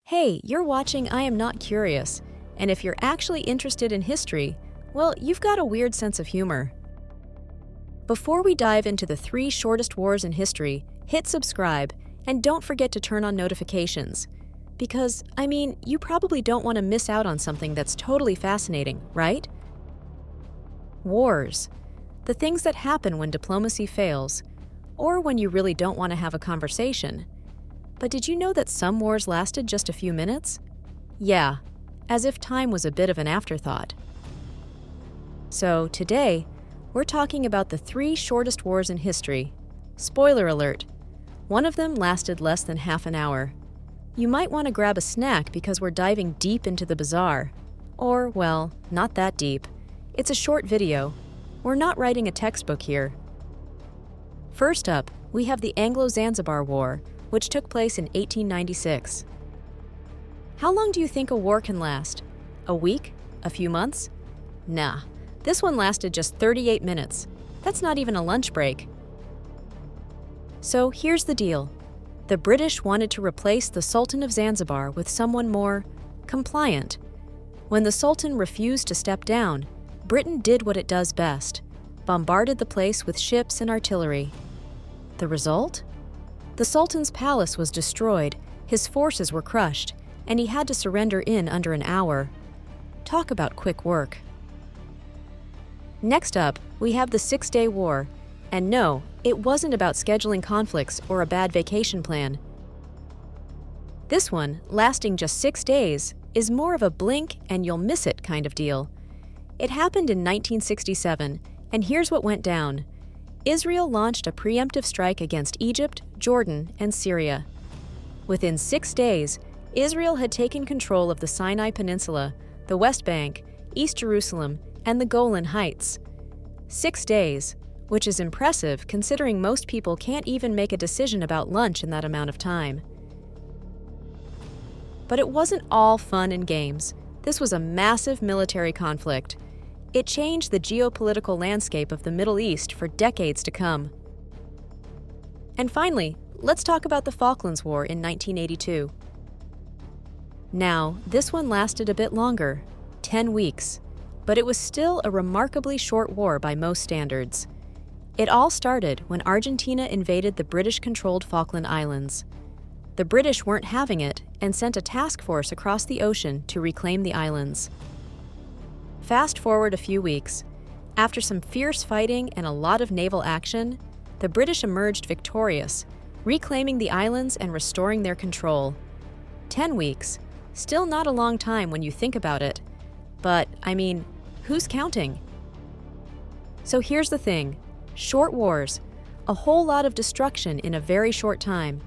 Hey, you're watching I Am Not Curious, and if you're actually interested in history, well, you've got a weird sense of humor. Before we dive into the 3 shortest wars in history, hit subscribe and don't forget to turn on notifications. Because, you probably don't want to miss out on something that's totally fascinating, right? Wars. The things that happen when diplomacy fails, or when you really don't want to have a conversation. But did you know that some wars lasted just a few minutes? Yeah, as if time was a bit of an afterthought. So today, we're talking about the 3 shortest wars in history. Spoiler alert, one of them lasted less than half an hour. You might want to grab a snack because we're diving deep into the bizarre. Or, well, not that deep. It's a short video. We're not writing a textbook here. First up, we have the Anglo-Zanzibar War, which took place in 1896. How long do you think a war can last? A week? A few months? Nah, this one lasted just 38 minutes. That's not even a lunch break. So here's the deal. The British wanted to replace the Sultan of Zanzibar with someone more compliant. When the Sultan refused to step down, Britain did what it does best, bombarded the place with ships and artillery. The result? The Sultan's palace was destroyed, his forces were crushed, and he had to surrender in under an hour. Talk about quick work. Next up, we have the Six-Day War. And no, it wasn't about scheduling conflicts or a bad vacation plan. This one, lasting just 6 days, is more of a blink and you'll miss it kind of deal. It happened in 1967, and here's what went down. Israel launched a preemptive strike against Egypt, Jordan, and Syria. Within 6 days, Israel had taken control of the Sinai Peninsula, the West Bank, East Jerusalem, and the Golan Heights. 6 days, which is impressive considering most people can't even make a decision about lunch in that amount of time. But it wasn't all fun and games. This was a massive military conflict. It changed the geopolitical landscape of the Middle East for decades to come. And finally, let's talk about the Falklands War in 1982. Now, this one lasted a bit longer, 10 weeks, but it was still a remarkably short war by most standards. It all started when Argentina invaded the British-controlled Falkland Islands. The British weren't having it and sent a task force across the ocean to reclaim the islands. Fast forward a few weeks. After some fierce fighting and a lot of naval action, the British emerged victorious, reclaiming the islands and restoring their control. 10 weeks. Still not a long time when you think about it. But, who's counting? So here's the thing. Short wars, a whole lot of destruction in a very short time.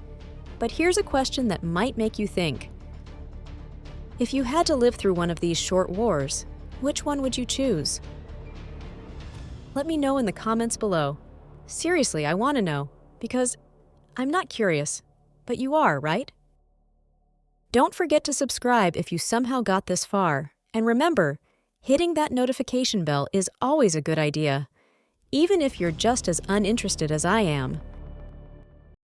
But here's a question that might make you think. If you had to live through one of these short wars, which one would you choose? Let me know in the comments below. Seriously, I want to know, because I'm not curious, but you are, right? Don't forget to subscribe if you somehow got this far, and remember, hitting that notification bell is always a good idea. Even if you're just as uninterested as I am.